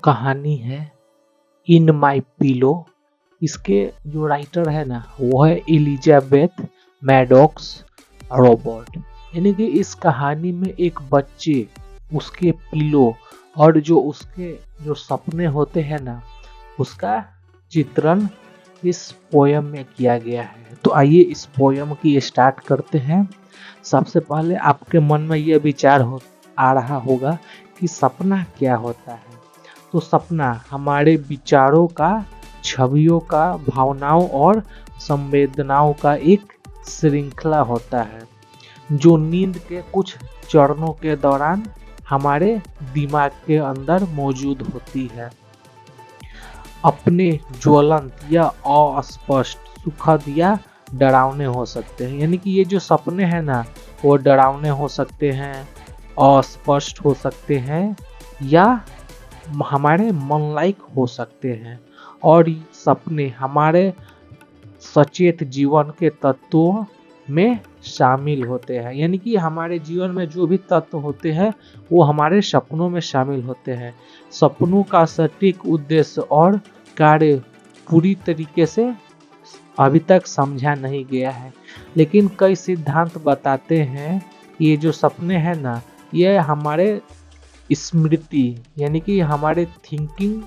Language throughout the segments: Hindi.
कहानी है इन माई पिलो। इसके जो राइटर है ना वो है एलिजाबेथ मैडॉक्स रॉबर्ट। यानी कि इस कहानी में एक बच्चे, उसके पिलो और जो उसके जो सपने होते हैं ना उसका चित्रण इस पोयम में किया गया है। तो आइए इस पोयम की स्टार्ट करते हैं। सबसे पहले आपके मन में यह विचार आ रहा होगा कि सपना क्या होता है। तो सपना हमारे विचारों का, छवियों का, भावनाओं और संवेदनाओं का एक श्रृंखला होता है जो नींद के कुछ चरणों के दौरान हमारे दिमाग के अंदर मौजूद होती है। अपने ज्वलंत या अस्पष्ट, सुखद या डरावने हो सकते हैं। यानी कि ये जो सपने हैं ना वो डरावने हो सकते हैं, अस्पष्ट हो सकते हैं या हमारे मन लायक हो सकते हैं। और सपने हमारे सचेत जीवन के तत्वों में शामिल होते हैं। यानी कि हमारे जीवन में जो भी तत्व होते हैं वो हमारे सपनों में शामिल होते हैं। सपनों का सटीक उद्देश्य और कार्य पूरी तरीके से अभी तक समझा नहीं गया है, लेकिन कई सिद्धांत बताते हैं कि ये जो सपने हैं ना ये हमारे स्मृति यानी कि हमारे थिंकिंग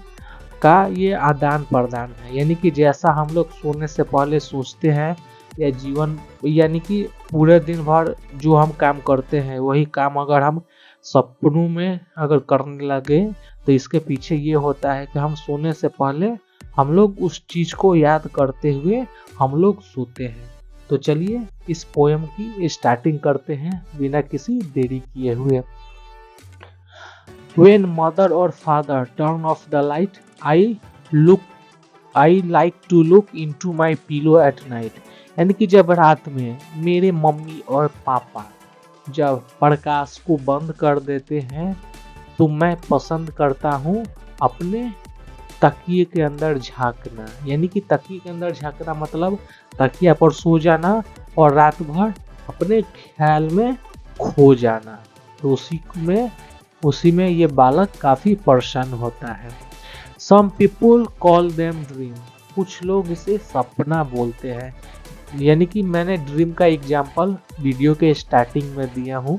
का ये आदान प्रदान है। यानी कि जैसा हम लोग सोने से पहले सोचते हैं या जीवन यानी कि पूरे दिन भर जो हम काम करते हैं वही काम अगर हम सपनों में अगर करने लगे तो इसके पीछे ये होता है कि हम सोने से पहले हम लोग उस चीज को याद करते हुए हम लोग सोते हैं। तो चलिए इस पोयम की स्टार्टिंग करते हैं बिना किसी देरी किए हुए। When mother or father turn off the light, I like to look into my pillow at night. यानी कि जब रात में मेरे मम्मी और पापा जब प्रकाश को बंद कर देते हैं तो मैं पसंद करता हूँ अपने तकिए के अंदर झांकना। यानी कि तकिए के अंदर झांकना मतलब तकिया पर सो जाना और रात भर अपने ख्याल में खो जाना। तो उसी में ये बालक काफी परेशान होता है। सम पीपुल कॉल देम ड्रीम। कुछ लोग इसे सपना बोलते हैं। यानी कि मैंने ड्रीम का एग्जाम्पल वीडियो के स्टार्टिंग में दिया हूँ।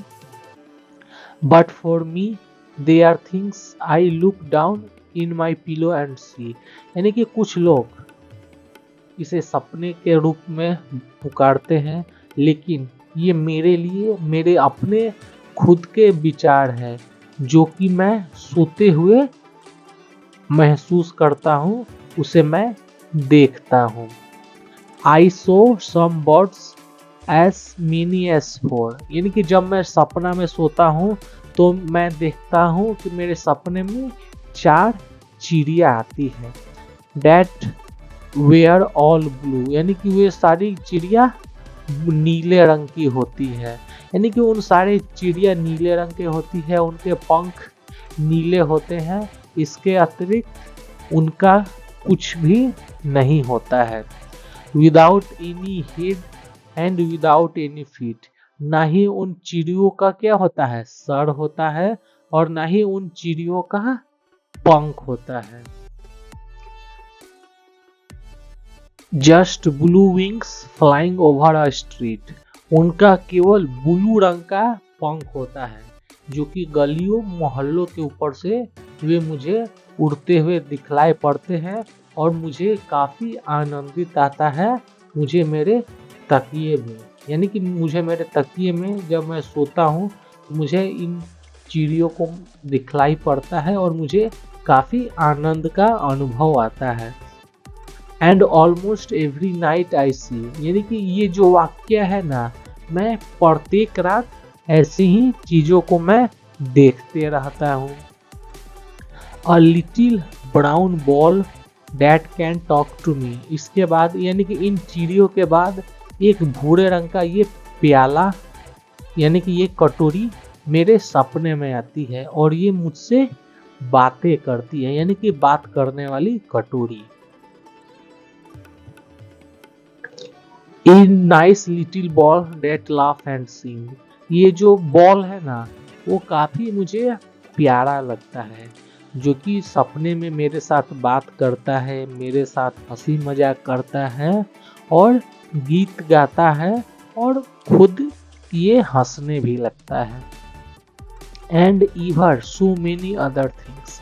But for me they are things I look down in my pillow and see. यानी कि कुछ लोग इसे सपने के रूप में पुकारते हैं, लेकिन ये मेरे लिए मेरे अपने खुद के विचार है जो कि मैं सोते हुए महसूस करता हूँ, उसे मैं देखता हूँ। I saw some birds as many as four. यानी कि जब मैं सपना में सोता हूँ तो मैं देखता हूँ कि मेरे सपने में 4 चिड़िया आती है। That were all blue। यानी कि वे सारी चिड़िया नीले रंग की होती है। यानी कि उन सारे चिड़िया नीले रंग के होती है, उनके पंख नीले होते हैं। इसके अतिरिक्त उनका कुछ भी नहीं होता है। Without any head and without any feet. ना ही उन चिड़ियों का क्या होता है, सर होता है, और ना ही उन चिड़ियों का पंख होता है। Just blue wings flying over a street. उनका केवल ब्लू रंग का पंख होता है जो कि गलियों मोहल्लों के ऊपर से वे मुझे उड़ते हुए दिखलाई पड़ते हैं और मुझे काफी आनंदित आता है मुझे मेरे तकिए में। यानी कि मुझे मेरे तकिए में जब मैं सोता हूँ तो मुझे इन चिड़ियों को दिखलाई पड़ता है और मुझे काफी आनंद का अनुभव आता है। And almost every night I see. यानी कि ये जो वाक्य है ना, मैं प्रत्येक रात ऐसी ही चीजों को मैं देखते रहता हूँ। A little brown ball that can talk to me. इसके बाद यानी कि इन चिड़ियों के बाद एक भूरे रंग का ये प्याला यानी कि ये कटोरी मेरे सपने में आती है और ये मुझसे बातें करती है। यानी कि बात करने वाली कटोरी। In nice little ball that laugh and sing. ये जो बॉल है ना वो काफी मुझे प्यारा लगता है जो कि सपने में मेरे साथ बात करता है, मेरे साथ हंसी मजाक करता है और गीत गाता है और खुद ये हंसने भी लगता है। And ईवर so many other things,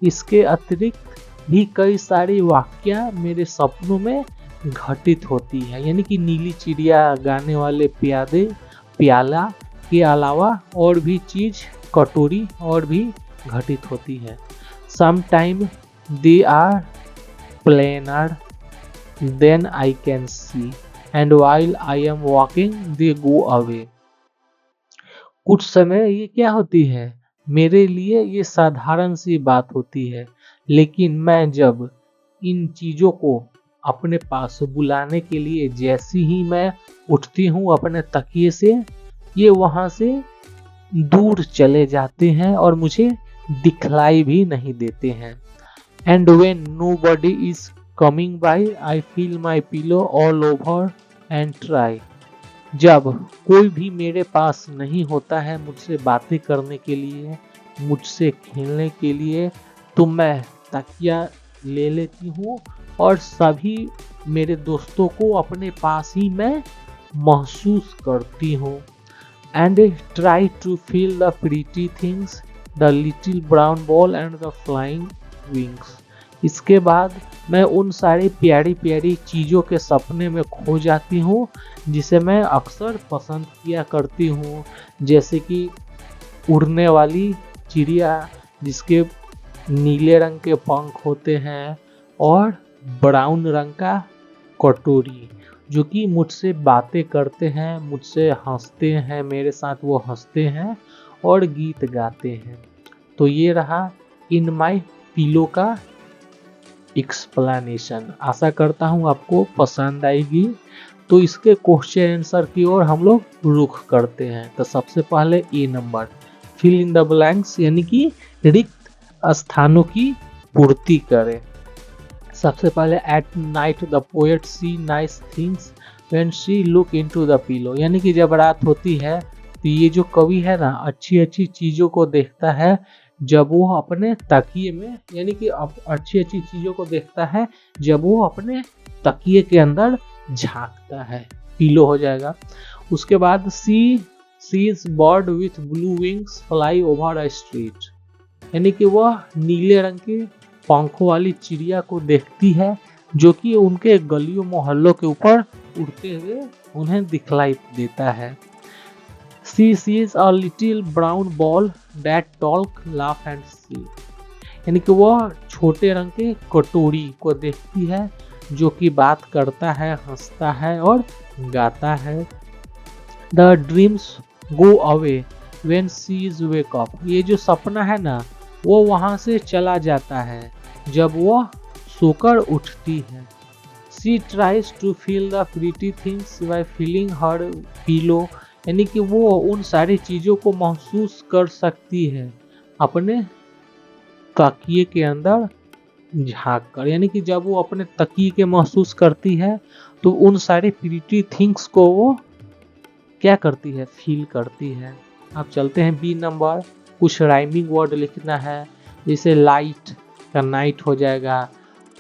इसके अतिरिक्त भी कई सारी वाक्या मेरे सपनों में घटित होती है। यानी कि नीली चिड़िया, गाने वाले प्याला के अलावा और भी चीज, कटोरी और भी घटित होती है। Sometime they are plainer than I can see and while I am walking they go away. कुछ समय ये क्या होती है, मेरे लिए ये साधारण सी बात होती है, लेकिन मैं जब इन चीजों को अपने पास बुलाने के लिए जैसी ही मैं उठती हूँ अपने तकिए से, ये वहां से दूर चले जाते हैं और मुझे दिखलाई भी नहीं देते हैं। And when nobody is coming by I feel my pillow all over and try. जब कोई भी मेरे पास नहीं होता है मुझसे बातें करने के लिए, मुझसे खेलने के लिए, तो मैं तकिया ले लेती हूँ और सभी मेरे दोस्तों को अपने पास ही मैं महसूस करती हूँ। And try to feel the pretty things, the little brown ball and the flying wings. इसके बाद मैं उन सारी प्यारी प्यारी चीज़ों के सपने में खो जाती हूँ जिसे मैं अक्सर पसंद किया करती हूँ, जैसे कि उड़ने वाली चिड़िया जिसके नीले रंग के पंख होते हैं और ब्राउन रंग का कटोरी जो कि मुझसे बातें करते हैं, मुझसे हंसते हैं, मेरे साथ वो हंसते हैं और गीत गाते हैं। तो ये रहा इन माई पिलो का एक्सप्लेनेशन। आशा करता हूँ आपको पसंद आएगी। तो इसके क्वेश्चन आंसर की ओर हम लोग रुख करते हैं। तो सबसे पहले ए number, fill in the blanks, यानी कि रिक्त स्थानों की पूर्ति करें। सबसे पहले at night the poet see nice things when she look into the pillow, यानी कि जब रात होती है तो ये जो कवि है ना, अच्छी अच्छी चीजों को देखता है जब वो अपने तकिए में, यानी कि अच्छी अच्छी चीजों को देखता है जब वो अपने तकिए के अंदर झांकता है। पिलो हो जाएगा। उसके बाद sees bird with blue wings fly over a street, यानी कि वह नीले रंग के पंखों वाली चिड़िया को देखती है जो कि उनके गलियों मोहल्लों के ऊपर उड़ते हुए उन्हें दिखलाई देता है। She sees a little brown ball that talk, laugh and see, यानी कि वह छोटे रंग के कटोरी को देखती है जो कि बात करता है, हंसता है और गाता है। The dreams go away when she is wake up, ये जो सपना है ना वो वहां से चला जाता है जब वह सोकर उठती है। She tries to feel the pretty things by feeling her pillow, यानी कि वो उन सारी चीज़ों को महसूस कर सकती है अपने तकिए के अंदर झांक कर, यानी कि जब वो अपने तकिए के महसूस करती है तो उन सारी प्रीटी थिंग्स को वो क्या करती है, फील करती है। अब चलते हैं बी नंबर, कुछ राइमिंग वर्ड लिखना है, जैसे लाइट का नाइट हो जाएगा,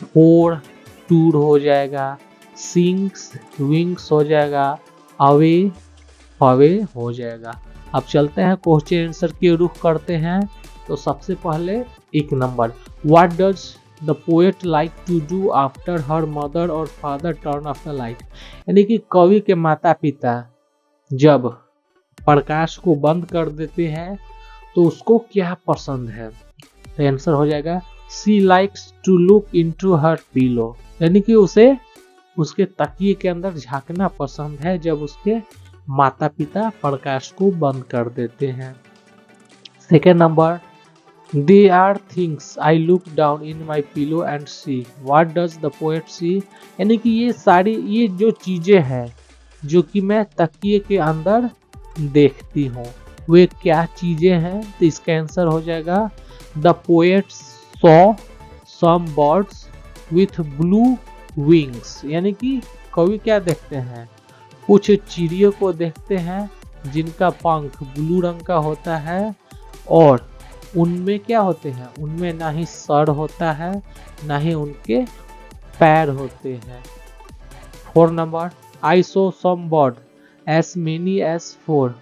फोर टूर हो जाएगा, सिंग्स विंग्स हो जाएगा, अवे हो जाएगा। अब चलते हैं क्वेश्चन आंसर की रुख करते हैं। तो सबसे पहले एक number, what does the poet like to do after her mother और father turn off the light, यानी कि कवि के माता पिता जब प्रकाश को बंद कर देते हैं तो उसको क्या पसंद है। तो आंसर हो जाएगा she likes to look into her pillow, यानी कि उसे उसके तकिए के अंदर झांकना पसंद है जब उसके माता पिता प्रकाश को बंद कर देते हैं। Second number, they are things I look down in my pillow and see, what does the poet see, यानी कि ये जो चीजें हैं जो कि मैं तकिए के अंदर देखती हूँ वे क्या चीजें हैं। तो इसका आंसर हो जाएगा the poet saw some birds with blue wings, यानी कि कवि क्या देखते हैं, कुछ चिड़ियों को देखते हैं जिनका पंख ब्लू रंग का होता है और उनमें क्या होते हैं, उनमें ना ही सर होता है ना ही उनके पैर होते हैं। 4 number, I saw some bird as many as 4,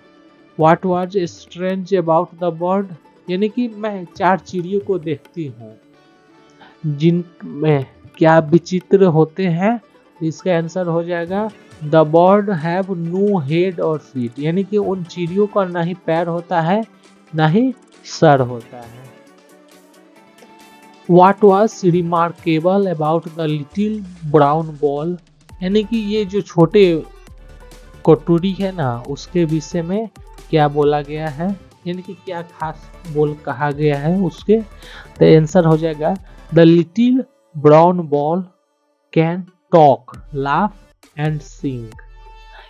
what was strange about the bird, यानी कि मैं 4 चिड़ियों को देखती हूँ जिनमें क्या विचित्र होते हैं। इसका आंसर हो जाएगा the bird have no head और फीट, यानी कि उन चिड़ियों का ना ही पैर होता है ना ही सर होता है। What was remarkable about the little brown ball, यानी कि ये जो छोटे कटोरी है ना उसके विषय में क्या बोला गया है, यानी कि क्या खास बोल कहा गया है उसके। तो आंसर हो जाएगा the little brown ball can talk laugh and सिंग,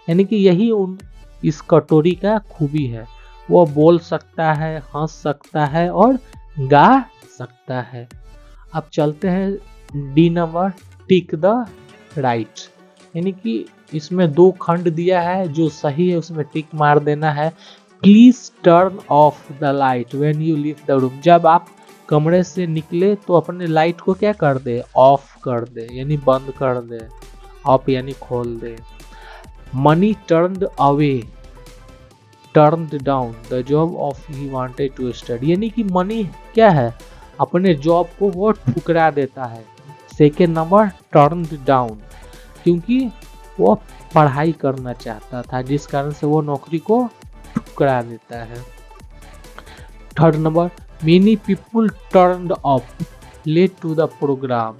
यानी कि यही उन इस कटोरी का खूबी है, वो बोल सकता है, हंस सकता है और गा सकता है। अब चलते हैं D number, tick the right, यानी कि इसमें 2 खंड दिया है, जो सही है उसमें टिक मार देना है। Please turn off the light when you leave the room, जब आप कमरे से निकले तो अपने लाइट को क्या कर दे, ऑफ कर दे, यानी बंद कर दे, ऑफ यानी खोल दे। Mani turned away turned down the job of he wanted to study, यानी कि मनी क्या है, अपने जॉब को वो ठुकरा देता है। सेकेंड नंबर, टर्न्ड डाउन, क्योंकि वो पढ़ाई करना चाहता था जिस कारण से वो नौकरी को ठुकरा देता है। Third number, many people turned up late to the programme,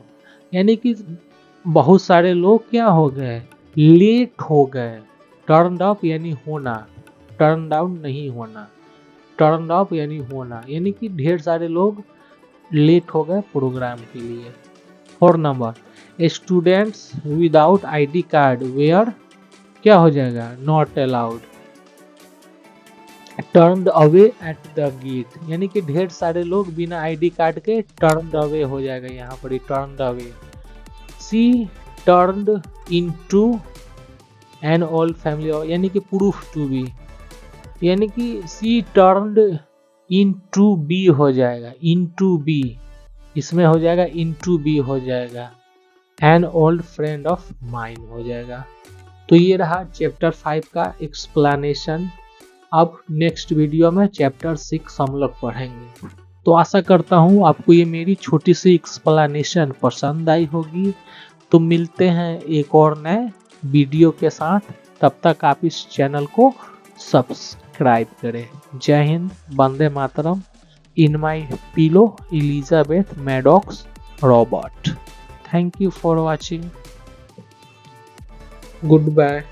यानी कि बहुत सारे लोग क्या हो गए, लेट हो गए। टर्न्ड अप यानी होना, टर्न डाउन नहीं होना, टर्न्ड अप यानी होना, यानी कि ढेर सारे लोग लेट हो गए प्रोग्राम के लिए। 4 number, students without ID card were क्या हो जाएगा, not allowed. Turned away at the gate, यानी कि ढेर सारे लोग बिना आईडी कार्ड के टर्न्ड अवे हो जाएगा, यहाँ पर turned away. She turned into an old family, यानी कि प्रूफ टू बी, यानी कि she turned into be हो जाएगा, इन टू बी, इसमें हो जाएगा इन टू बी हो जाएगा, an old friend of mine हो जाएगा। तो ये रहा चैप्टर 5 का एक्सप्लेनेशन। अब नेक्स्ट वीडियो में चैप्टर 6 हम लोग पढ़ेंगे। तो आशा करता हूँ आपको ये मेरी छोटी सी एक्सप्लेनेशन पसंद आई होगी। तो मिलते हैं एक और नए वीडियो के साथ, तब तक आप इस चैनल को सब्सक्राइब करें। Jai Hind, Vande Mataram. In my pillow, Elizabeth Maddox Robert. Thank you for watching. Good bye.